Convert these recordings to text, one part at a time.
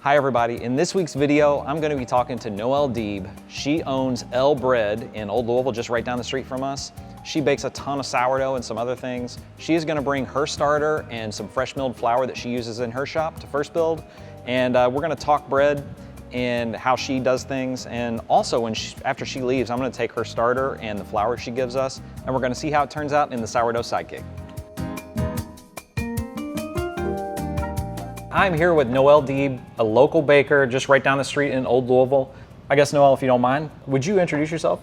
Hi everybody, in this week's video, I'm gonna be talking to Noel Deeb. She owns L Bread in Old Louisville, just right down the street from us. She bakes a ton of sourdough and some other things. She is gonna bring her starter and some fresh milled flour that she uses in her shop to FirstBuild. And we're gonna talk bread and how she does things. And also after she leaves, I'm gonna take her starter and the flour she gives us, and we're gonna see how it turns out in the Sourdough Sidekick. I'm here with Noel Deeb, a local baker just right down the street in Old Louisville. I guess, Noel, if you don't mind, would you introduce yourself?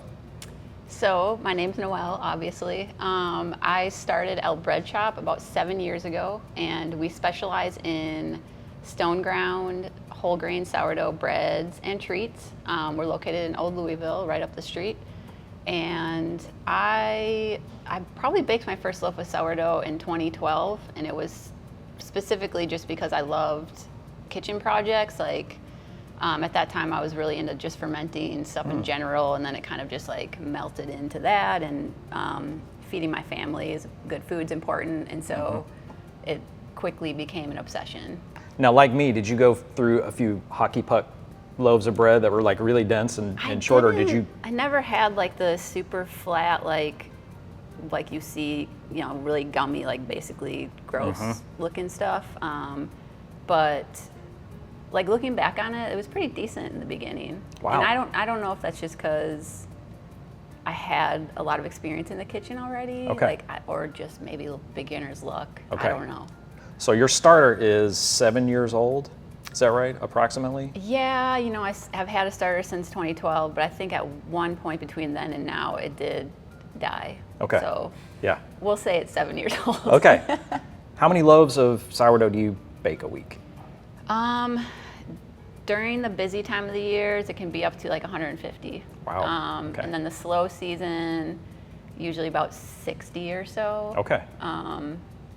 So my name's Noel, obviously. I started L Bread Shop about 7 years ago, and we specialize in stone ground, whole grain sourdough breads and treats. We're located in Old Louisville, right up the street. And I probably baked my first loaf of sourdough in 2012, and it was specifically just because I loved kitchen projects. Like at that time I was really into just fermenting stuff in general, and then it kind of just like melted into that, and feeding my family is good food's important, and so it quickly became an obsession. Now, like me, did you go through a few hockey puck loaves of bread that were like really dense and short, or did you? I never had like the super flat, like you see, you know, really gummy, like basically gross looking stuff. But like looking back on it, it was pretty decent in the beginning. Wow. And I don't know if that's just because I had a lot of experience in the kitchen already, Okay. or just maybe beginner's luck. Okay. I don't know. So your starter is 7 years old, is that right, approximately? Yeah, you know, have had a starter since 2012, but I think at one point between then and now it did die. Okay. So yeah, we'll say it's 7 years old. Okay. How many loaves of sourdough do you bake a week? During the busy time of the years, it can be up to like 150. Wow. Okay. And then the slow season, usually about 60 or so. Okay.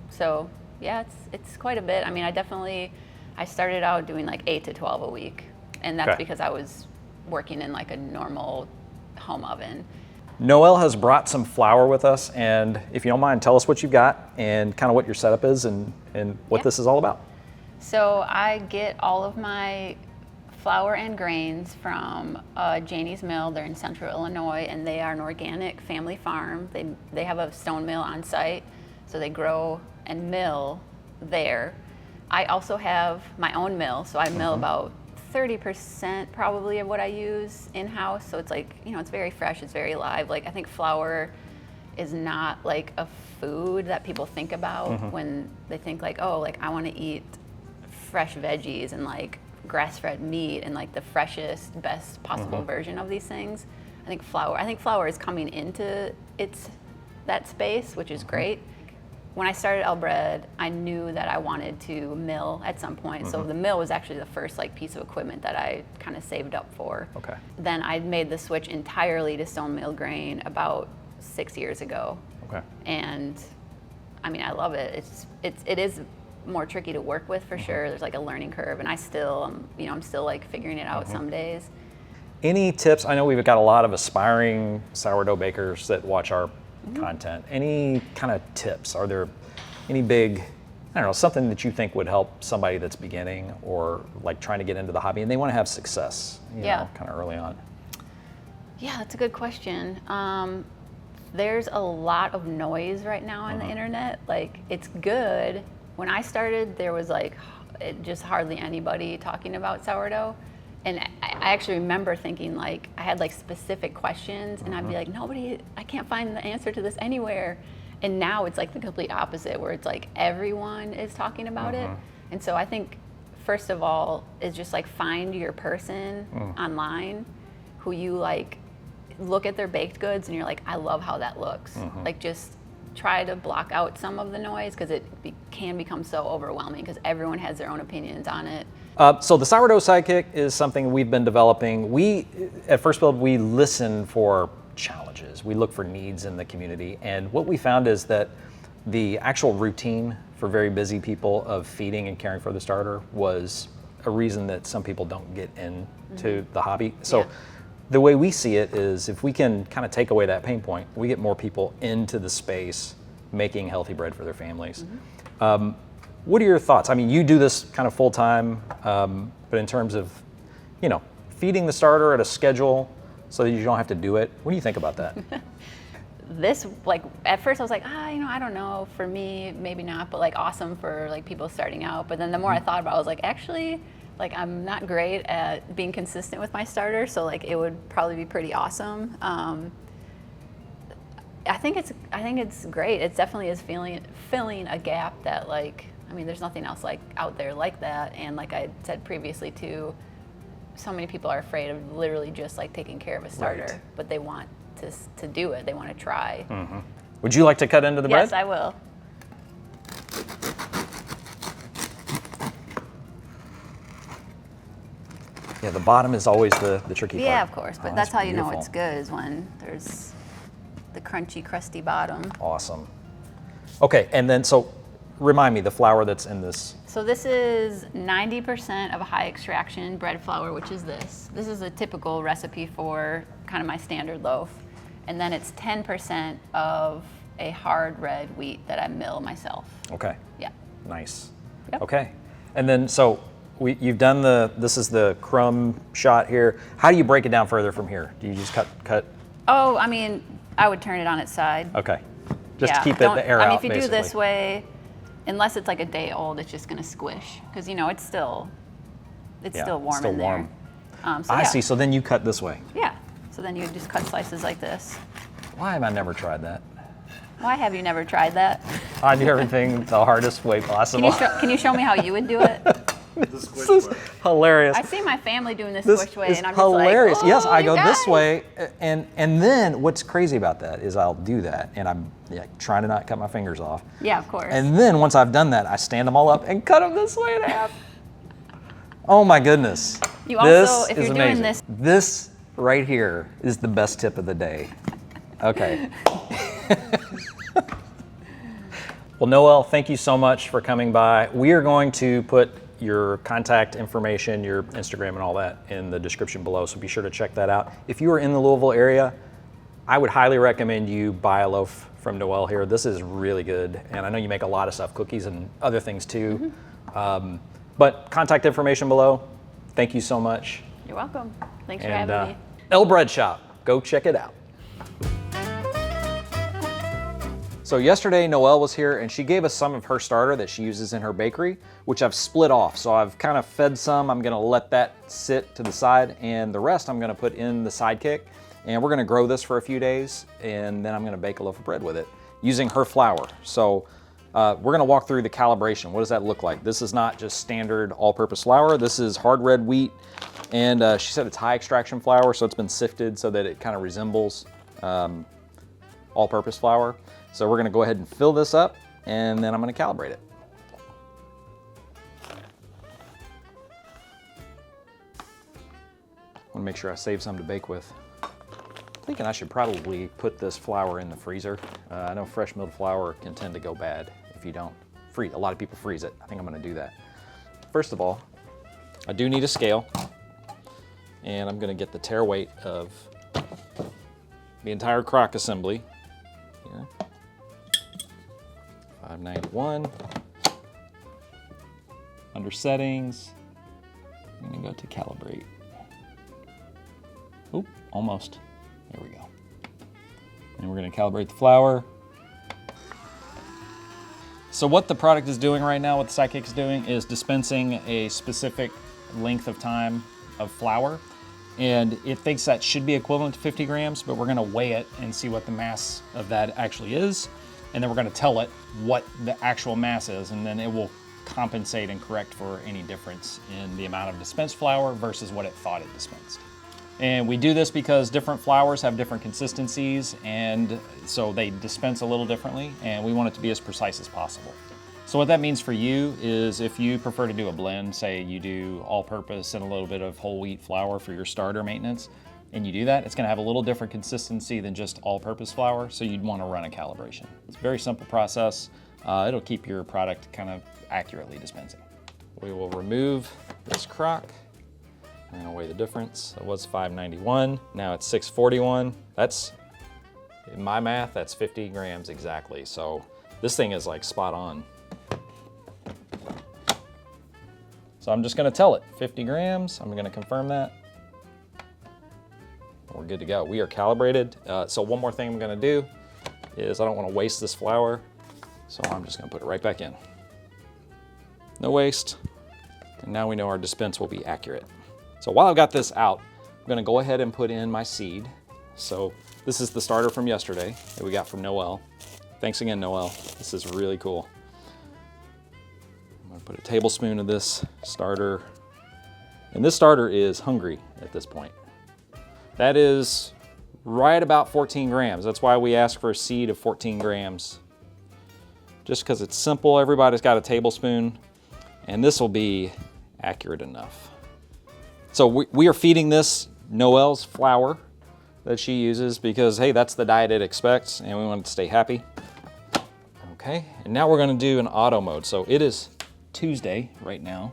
So yeah, it's quite a bit. I mean, I started out doing like 8 to 12 a week, and that's Okay. because I was working in like a normal home oven. Noel has brought some flour with us, and if you don't mind, tell us what you've got and kind of what your setup is and what Yeah. this is all about. So I get all of my flour and grains from Janie's Mill. They're in Central Illinois, and they are an organic family farm. They have a stone mill on site, so they grow and mill there. I also have my own mill, so I mill about 30% probably of what I use in-house. So it's like, you know, it's very fresh, it's very alive. Like, I think flour is not like a food that people think about when they think like, oh, like I want to eat fresh veggies and like grass-fed meat and like the freshest, best possible version of these things. I think flour is coming into that space, which is great. When I started L Bread, I knew that I wanted to mill at some point. So the mill was actually the first like piece of equipment that I kind of saved up for. Okay. Then I made the switch entirely to stone mill grain about 6 years ago. Okay. And I mean, I love it. It is more tricky to work with for sure. There's like a learning curve, and I'm still like figuring it out some days. Any tips? I know we've got a lot of aspiring sourdough bakers that watch our content. Any kind of tips? Are there any big, I don't know, something that you think would help somebody that's beginning or like trying to get into the hobby and they want to have success, you know, kind of early on? Yeah, that's a good question. There's a lot of noise right now on the internet. Like, it's good. When I started, there was like just hardly anybody talking about sourdough. And I actually remember thinking like, I had like specific questions, and I'd be like, I can't find the answer to this anywhere. And now it's like the complete opposite, where it's like everyone is talking about it. And so I think, first of all, is just like find your person online who you like, look at their baked goods and you're like, I love how that looks. Like, just try to block out some of the noise, because it can become so overwhelming because everyone has their own opinions on it. So the Sourdough Sidekick is something we've been developing. We, at FirstBuild, we listen for challenges. We look for needs in the community. And what we found is that the actual routine for very busy people of feeding and caring for the starter was a reason that some people don't get into the hobby. So the way we see it is, if we can kind of take away that pain point, we get more people into the space making healthy bread for their families. What are your thoughts? I mean, you do this kind of full time. But in terms of, feeding the starter at a schedule so that you don't have to do it, what do you think about that? This, like, at first I was like, I don't know, for me, maybe not, but like awesome for like people starting out. But then the more I thought about it, I was like, actually, like I'm not great at being consistent with my starter, so like it would probably be pretty awesome. I think it's great. It definitely is filling a gap that, like, I mean, there's nothing else like out there like that. And like I said previously too, so many people are afraid of literally just like taking care of a starter, Right. but they want to do it. They want to try. Mm-hmm. Would you like to cut into the bread? Yes, I will. Yeah, the bottom is always the tricky part. Yeah, of course, but that's how you know beautiful. it's good, is when there's the crunchy, crusty bottom. Awesome. Okay, and then so remind me the flour that's in this. So this is 90% of a high extraction bread flour, which is this. This is a typical recipe for kind of my standard loaf. And then it's 10% of a hard red wheat that I mill myself. Okay. Yeah. Nice. Yep. Okay. And then so you've done this is the crumb shot here. How do you break it down further from here? Do you just cut? Oh, I mean, I would turn it on its side. Okay. Just Yeah, to keep don't- the air I mean, out, if you basically. do this way, unless it's like a day old, it's just gonna squish, because it's still Yeah, still warm still in warm. there. So I yeah. see. So then you cut this way. Yeah. So then you just cut slices like this. Why have I never tried that? Why have you never tried that? I do everything the hardest way possible. Can you show me how you would do it? This is hilarious. I see my family doing this This squish way, is and I'm hilarious. just like, Yes, "Oh, I you go this guys." way, and then what's crazy about that is I'll do that, and I'm trying to not cut my fingers off. Yeah, of course. And then once I've done that, I stand them all up and cut them this way in half. Oh my goodness. You also, This if is you're doing amazing. this- This right here is the best tip of the day. Okay. Well, Noel, thank you so much for coming by. We are going to put your contact information, your Instagram and all that in the description below, so be sure to check that out. If you are in the Louisville area, I would highly recommend you buy a loaf from Noel here. This is really good, and I know you make a lot of stuff, cookies and other things too. But contact information below. Thank you so much. You're welcome. Thanks for And having me. L Bread Shop, go check it out. So yesterday, Noelle was here and she gave us some of her starter that she uses in her bakery, which I've split off. So I've kind of fed some. I'm gonna let that sit to the side, and the rest I'm gonna put in the Sidekick. And we're gonna grow this for a few days, and then I'm gonna bake a loaf of bread with it using her flour. So we're gonna walk through the calibration. What does that look like? This is not just standard all-purpose flour. This is hard red wheat, and she said it's high extraction flour, so it's been sifted so that it kind of resembles all-purpose flour. So we're gonna go ahead and fill this up, and then I'm gonna calibrate it. I wanna make sure I save some to bake with. Thinking I should probably put this flour in the freezer. I know fresh milled flour can tend to go bad if you don't freeze. A lot of people freeze it. I think I'm gonna do that. First of all, I do need a scale, and I'm gonna get the tare weight of the entire crock assembly here. 591. Under settings, I'm gonna go to calibrate. Oop, almost. There we go. And we're gonna calibrate the flour. So what the product is doing right now, what the Sidekick is doing, is dispensing a specific length of time of flour. And it thinks that should be equivalent to 50 grams, but we're gonna weigh it and see what the mass of that actually is. And then we're gonna tell it what the actual mass is, and then it will compensate and correct for any difference in the amount of dispensed flour versus what it thought it dispensed. And we do this because different flours have different consistencies, and so they dispense a little differently, and we want it to be as precise as possible. So what that means for you is if you prefer to do a blend, say you do all-purpose and a little bit of whole wheat flour for your starter maintenance, and you do that, it's gonna have a little different consistency than just all-purpose flour, so you'd wanna run a calibration. It's a very simple process. It'll keep your product kind of accurately dispensing. We will remove this crock. I'm gonna weigh the difference. It was 591, now it's 641. That's, in my math, that's 50 grams exactly. So this thing is like spot on. So I'm just gonna tell it, 50 grams. I'm gonna confirm that. We're good to go. We are calibrated. So one more thing I'm gonna do is I don't wanna waste this flour. So I'm just gonna put it right back in. No waste. And now we know our dispense will be accurate. So while I've got this out, I'm gonna go ahead and put in my seed. So this is the starter from yesterday that we got from Noel. Thanks again, Noel. This is really cool. I'm gonna put a tablespoon of this starter. And this starter is hungry at this point. That is right about 14 grams. That's why we ask for a seed of 14 grams. Just because it's simple, everybody's got a tablespoon, and this will be accurate enough. So we are feeding this Noel's flour that she uses because, hey, that's the diet it expects, and we want it to stay happy. Okay, and now we're gonna do an auto mode. So it is Tuesday right now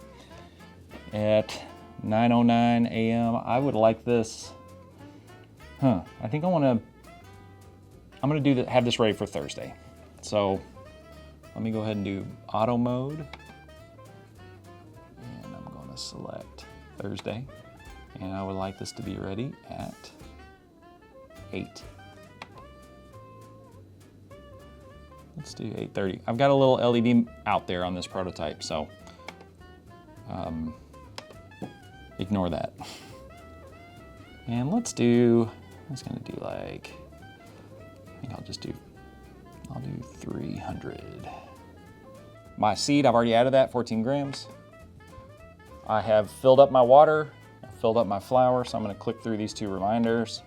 at 9:09 a.m. I would like this, I think I'm gonna have this ready for Thursday. So let me go ahead and do auto mode. And I'm gonna select Thursday. And I would like this to be ready at 8. Let's do 8:30. I've got a little LED out there on this prototype, so ignore that. And I'm just gonna do like, I think I'll do 300. My seed, I've already added that, 14 grams. I have filled up my water, filled up my flour, so I'm gonna click through these 2 reminders.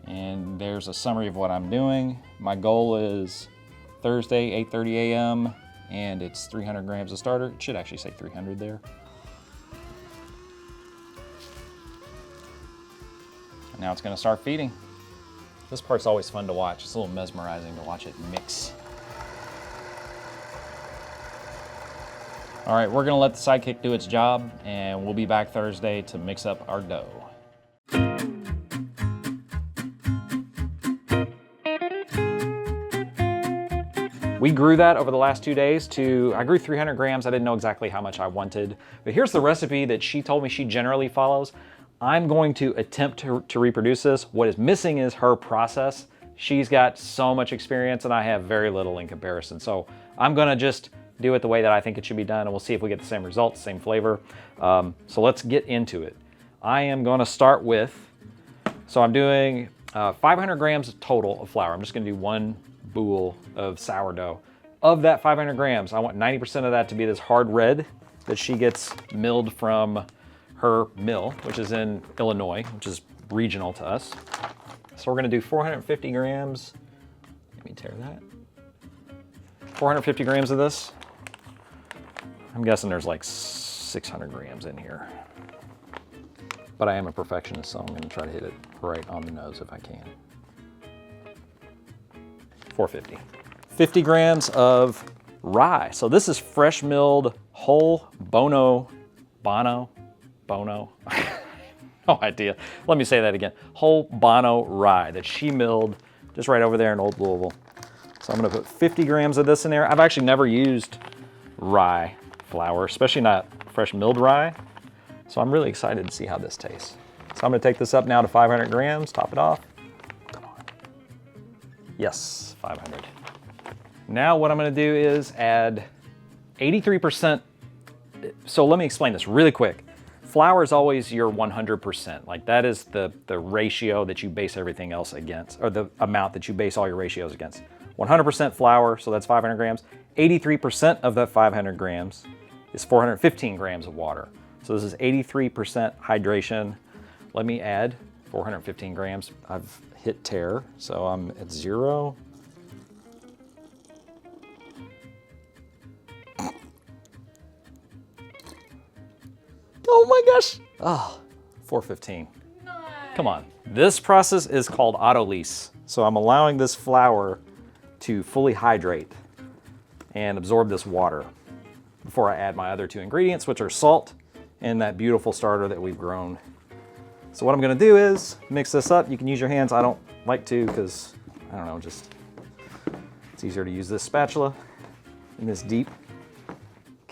And there's a summary of what I'm doing. My goal is Thursday, 8:30 a.m., and it's 300 grams of starter. It should actually say 300 there. And now it's gonna start feeding. This part's always fun to watch. It's a little mesmerizing to watch it mix. All right, we're gonna let the Sidekick do its job, and we'll be back Thursday to mix up our dough. We grew that over the last 2 days I grew 300 grams. I didn't know exactly how much I wanted, but here's the recipe that she told me she generally follows. I'm going to attempt to reproduce this. What is missing is her process. She's got so much experience and I have very little in comparison. So I'm gonna just do it the way that I think it should be done, and we'll see if we get the same results, same flavor. So let's get into it. I am gonna start with, so I'm doing 500 grams total of flour. I'm just gonna do 1 boule of sourdough. Of that 500 grams, I want 90% of that to be this hard red that she gets milled from her mill, which is in Illinois, which is regional to us. So we're gonna do 450 grams. Let me tear that. 450 grams of this. I'm guessing there's like 600 grams in here. But I am a perfectionist, so I'm gonna try to hit it right on the nose if I can. 450. 50 grams of rye. So this is fresh milled whole bono. No idea. Let me say that again. Whole bono rye that she milled just right over there in Old Louisville. So I'm gonna put 50 grams of this in there. I've actually never used rye flour, especially not fresh milled rye. So I'm really excited to see how this tastes. So I'm gonna take this up now to 500 grams, top it off. Come on. Yes, 500. Now what I'm gonna do is add 83%. So let me explain this really quick. Flour is always your 100%. Like that is the ratio that you base everything else against, or the amount that you base all your ratios against. 100% flour, so that's 500 grams. 83% of that 500 grams is 415 grams of water. So this is 83% hydration. Let me add 415 grams. I've hit tear, so I'm at 0. Oh my gosh. Oh, 415. Nice. Come on. This process is called autolyse. So I'm allowing this flour to fully hydrate and absorb this water before I add my other 2 ingredients, which are salt and that beautiful starter that we've grown. So what I'm gonna do is mix this up. You can use your hands. I don't like to because, I don't know, just it's easier to use this spatula in this deep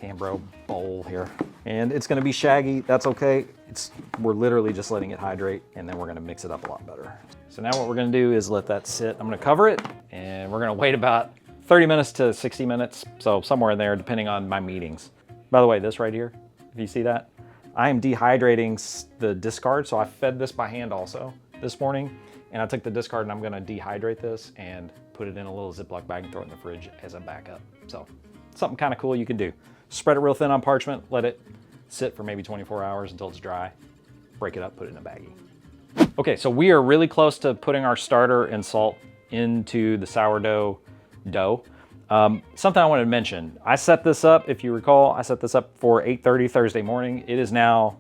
Cambro bowl here. And it's gonna be shaggy, that's okay. We're literally just letting it hydrate, and then we're gonna mix it up a lot better. So now what we're gonna do is let that sit. I'm gonna cover it, and we're gonna wait about 30 minutes to 60 minutes, so somewhere in there, depending on my meetings. By the way, this right here, if you see that, I am dehydrating the discard, so I fed this by hand also this morning, and I took the discard and I'm gonna dehydrate this and put it in a little Ziploc bag and throw it in the fridge as a backup. So something kind of cool you can do. Spread it real thin on parchment, let it sit for maybe 24 hours until it's dry, break it up, put it in a baggie. Okay, so we are really close to putting our starter and salt into the sourdough dough. Something I wanted to mention, I set this up, if you recall, I set this up for 8:30 Thursday morning. It is now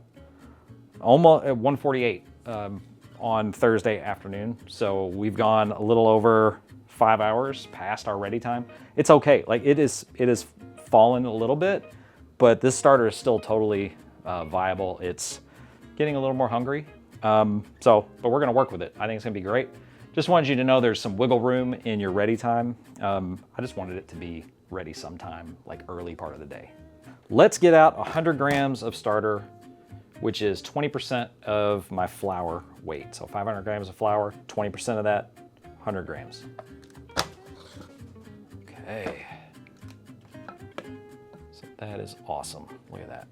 almost at 1:48 on Thursday afternoon. So we've gone a little over 5 hours past our ready time. It's okay, like it is fallen a little bit, but this starter is still totally viable. It's getting a little more hungry. But we're gonna work with it. I think it's gonna be great. Just wanted you to know there's some wiggle room in your ready time. I just wanted it to be ready sometime, like early part of the day. Let's get out 100 grams of starter, which is 20% of my flour weight. So 500 grams of flour, 20% of that, 100 grams. Okay. So that is awesome, look at that.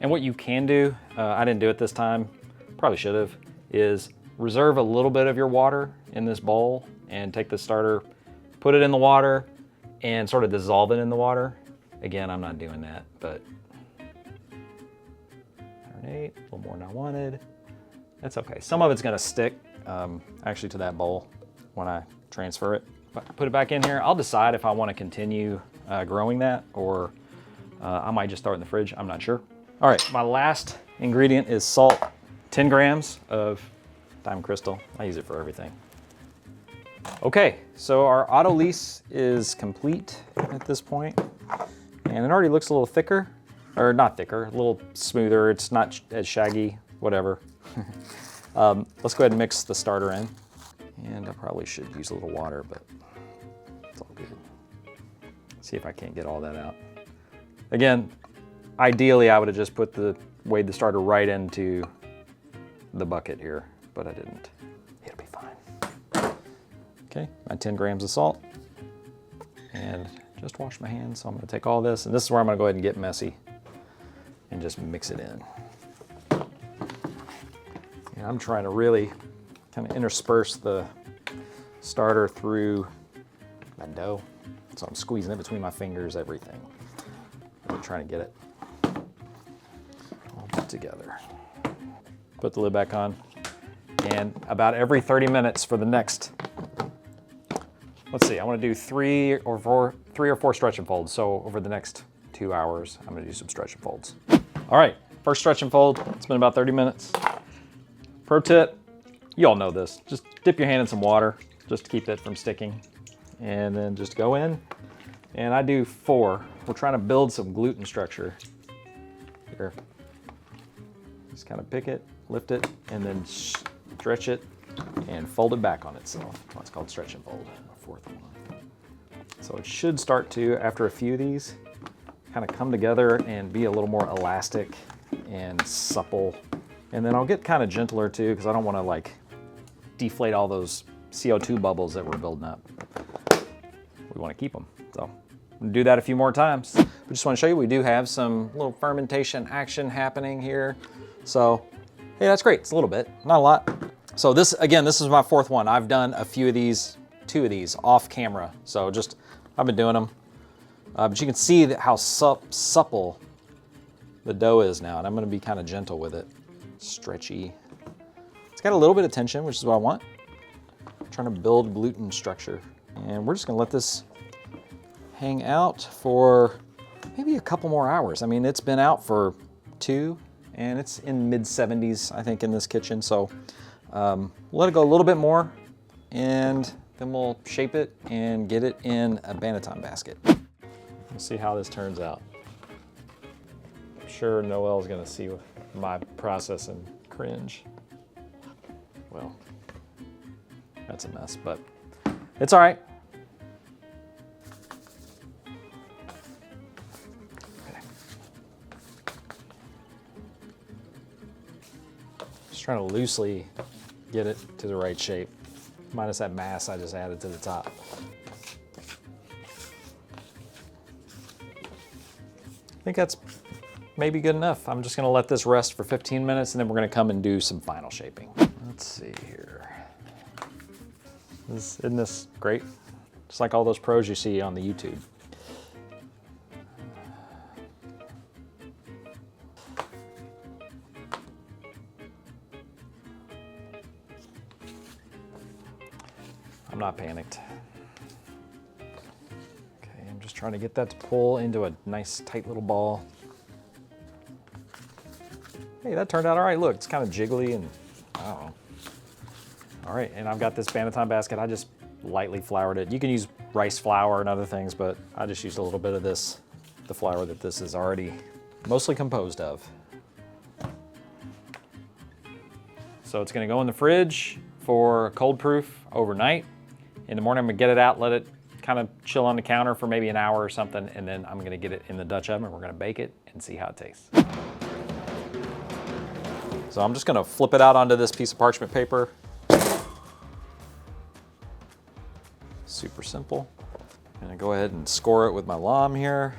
And what you can do, I didn't do it this time, probably should have, is reserve a little bit of your water in this bowl and take the starter, put it in the water and sort of dissolve it in the water. Again, I'm not doing that, but 108, a little more than I wanted. That's okay. Some of it's gonna stick actually to that bowl when I transfer it. But put it back in here. I'll decide if I wanna continue growing that or I might just throw it in the fridge, I'm not sure. All right, my last ingredient is salt. 10 grams of diamond crystal. I use it for everything. Okay, so our auto lease is complete at this point, and it already looks a little thicker, or not thicker, a little smoother. It's not as shaggy, whatever. Let's go ahead and mix the starter in, and I probably should use a little water, but it's all good. See if I can't get all that out. Again, ideally I would have just weighed the starter right into the bucket here, but I didn't. It'll be fine. Okay, my 10 grams of salt, and just wash my hands. So I'm gonna take all this, and this is where I'm gonna go ahead and get messy and just mix it in. And I'm trying to really kind of intersperse the starter through my dough. So I'm squeezing it between my fingers, everything. I'm trying to get it all put together. Put the lid back on, and about every 30 minutes for the next, let's see, I want to do three or four stretch and folds. So over the next 2 hours, I'm going to do some stretch and folds. All right, first stretch and fold. It's been about 30 minutes. Pro tip, you all know this. Just dip your hand in some water just to keep it from sticking, and then just go in. And I do 4. We're trying to build some gluten structure here. Just kind of pick it, lift it, and then stretch it and fold it back on itself. That's called stretch and fold, our 4th one. So it should start to, after a few of these, kind of come together and be a little more elastic and supple. And then I'll get kind of gentler too, because I don't want to like deflate all those CO2 bubbles that we're building up. We want to keep them. So I'm gonna do that a few more times. We just want to show you we do have some little fermentation action happening here. So, hey, that's great. It's a little bit, not a lot. So this, again, this is my 4th one. I've done a few of these, 2 of these off camera. So just, I've been doing them. But you can see how supple the dough is now. And I'm gonna be kind of gentle with it. Stretchy. It's got a little bit of tension, which is what I want. I'm trying to build gluten structure. And we're just gonna let this hang out for maybe a couple more hours. I mean, it's been out for 2, and it's in mid 70s, I think, in this kitchen. So let it go a little bit more, and then we'll shape it and get it in a banneton basket. We'll see how this turns out. I'm sure Noel's gonna see my process and cringe. Well, that's a mess, but it's all right. Just trying to loosely get it to the right shape, minus that mass I just added to the top. I think that's maybe good enough. I'm just gonna let this rest for 15 minutes and then we're gonna come and do some final shaping. Let's see here. Isn't this great? Just like all those pros you see on the YouTube. I'm not panicked. Okay, I'm just trying to get that to pull into a nice tight little ball. Hey, that turned out all right. Look, it's kind of jiggly and I don't know. All right, and I've got this banneton basket. I just lightly floured it. You can use rice flour and other things, but I just used a little bit of this, the flour that this is already mostly composed of. So it's gonna go in the fridge for cold proof overnight. In the morning, I'm gonna get it out, let it kind of chill on the counter for maybe an hour or something, and then I'm gonna get it in the Dutch oven. We're gonna bake it and see how it tastes. So I'm just gonna flip it out onto this piece of parchment paper. Super simple. I'm gonna go ahead and score it with my lom here.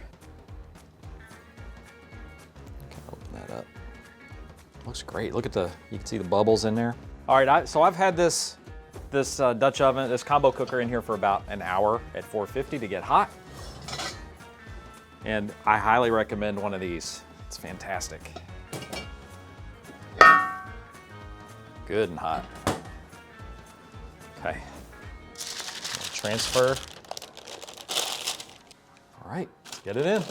Kind of open that up. Looks great. Look at you can see the bubbles in there. All right, so I've had this Dutch oven, this combo cooker in here for about an hour at 450 to get hot. And I highly recommend one of these. It's fantastic. Good and hot. Okay. Transfer. All right, let's get it in.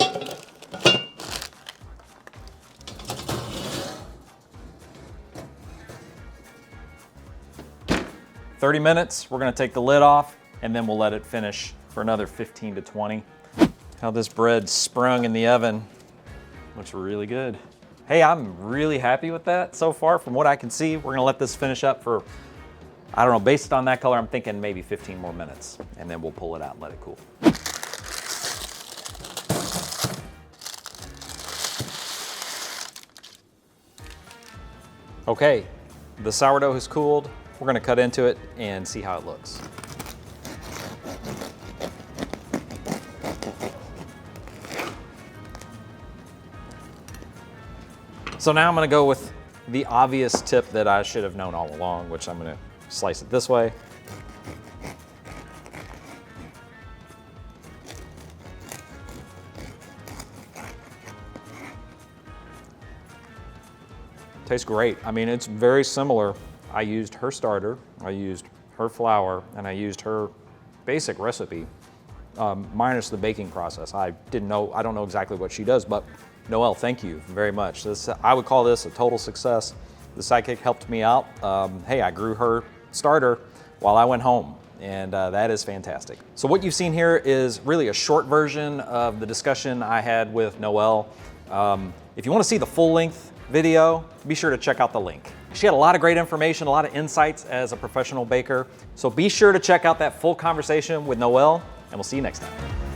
"30 minutes, we're gonna take the lid off and then we'll let it finish for another 15 to 20. How this bread sprung in the oven. Looks really good. Hey, I'm really happy with that so far from what I can see. We're gonna let this finish up for, I don't know, based on that color, I'm thinking maybe 15 more minutes and then we'll pull it out and let it cool. Okay, the sourdough has cooled. We're gonna cut into it and see how it looks. So now I'm gonna go with the obvious tip that I should have known all along, which I'm gonna slice it this way. Tastes great. I mean, it's very similar. I used her starter, I used her flour, and I used her basic recipe, minus the baking process. I don't know exactly what she does, but Noel, thank you very much. I would call this a total success. The Sidekick helped me out. Hey, I grew her starter while I went home, and that is fantastic. So what you've seen here is really a short version of the discussion I had with Noel. If you want to see the full-length video, be sure to check out the link. She had a lot of great information, a lot of insights as a professional baker. So be sure to check out that full conversation with Noel, and we'll see you next time.